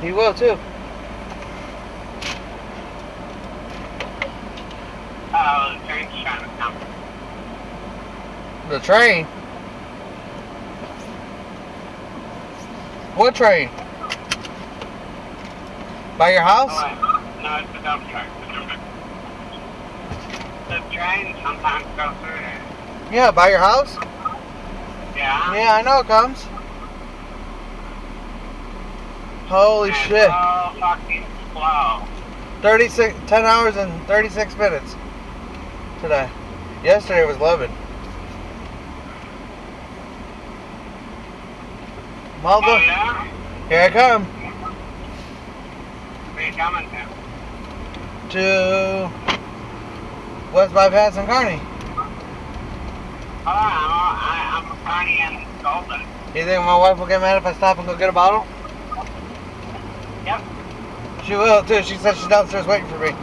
He will too. Oh, the train's trying to come. The train? What train? By your house? Oh, wait. No, it's the dump truck. The train sometimes goes through there. Yeah, by your house? Yeah. Yeah, I know it comes. Holy And shit. so fucking slow. 10 hours and 36 minutes today. Yesterday was 11. Maldo, Oh, yeah? here I come. Where you coming to? To West Bypass and Kearney. Oh, I'm a Carney and Golden. You think my wife will get mad if I stop and go get a bottle? Yep. She will too. She said she's downstairs waiting for me.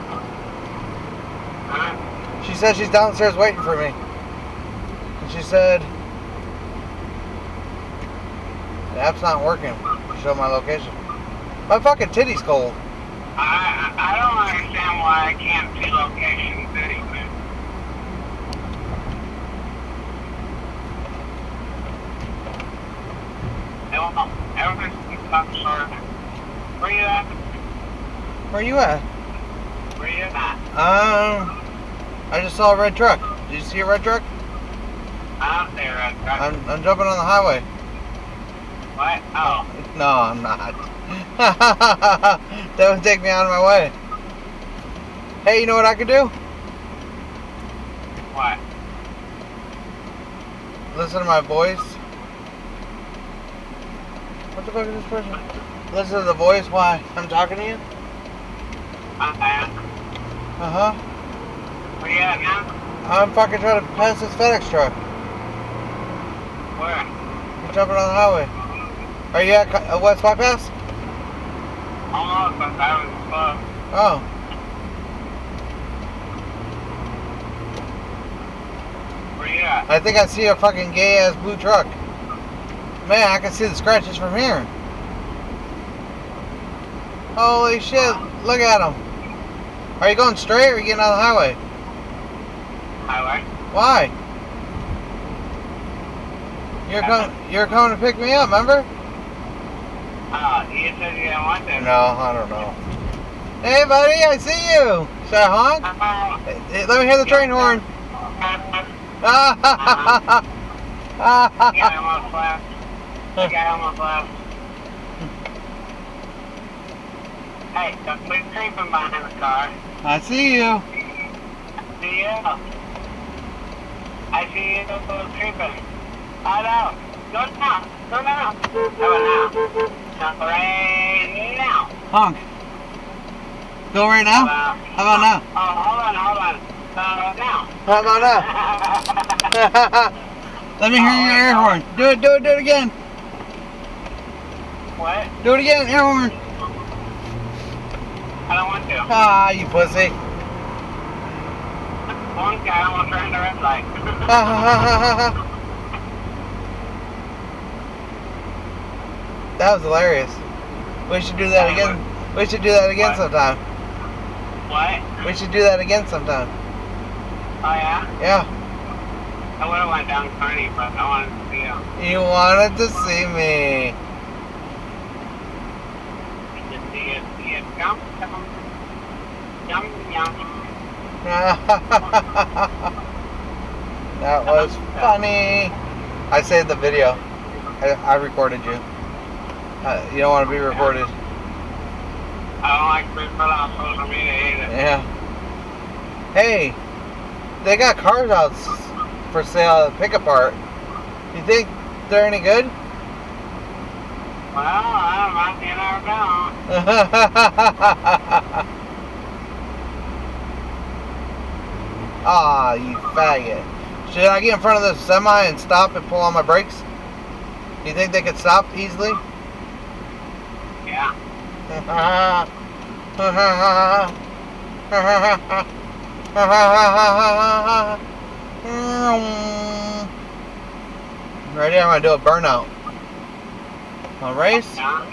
Huh? She said she's downstairs waiting for me. And she said the app's not working to show my location. My fucking titty's cold. I don't understand why I can't see locations anyway. Everything's some sort of. Where you at? Where you at? Where you at? I just saw a red truck. Did you see a red truck? I don't see a red truck. I'm jumping on the highway. What? Oh. No, I'm not. That would take me out of my way. Hey, you know what I could do? What? Listen to my voice. What the fuck is this person? Listen to the voice while I'm talking to you? Uh-huh. Where you at now? I'm fucking trying to pass this FedEx truck. Where? I'm jumping on the highway. Are you at West Bypass? Almost, but I was close. Oh. Where you at? I think I see a fucking gay-ass blue truck. Man, I can see the scratches from here. Holy shit, look at them. Are you going straight or are you getting on the highway? Highway? Why? You're coming to pick me up, remember? You said you didn't want to. No, I don't know. Hey buddy, I see you. Should I honk? Hey, let me hear the train horn. The guy almost left. The guy almost left. Hey, don't quit creeping behind the car. I see you. I see you. I see you creeping. Oh no. Go now. Go now. How about now? Right now. Honk. Go right now? How about now? Oh, hold on. Now. How about now? Let me hear your air horn. Do it again. What? Do it again, air horn. I don't want to. Ah, you pussy. One guy almost ran the red light. That was hilarious. We should do that again. We should do that again sometime. What? We should do that again sometime. Oh yeah? Yeah. I would have went down Carney, but I wanted to see you. You wanted to see me. See it. Yum. That was funny. I saved the video. I recorded you. You don't want to be recorded. I don't like being put on social media either. Yeah. Hey, they got cars out for sale at Pick Apart. You think they're any good? Well, I don't know. You never know. Ah, you faggot. Should I get in front of the semi and stop and pull on my brakes? You think they could stop easily? Yeah. Ready? I'm going to do a burnout. Want to race? Yeah.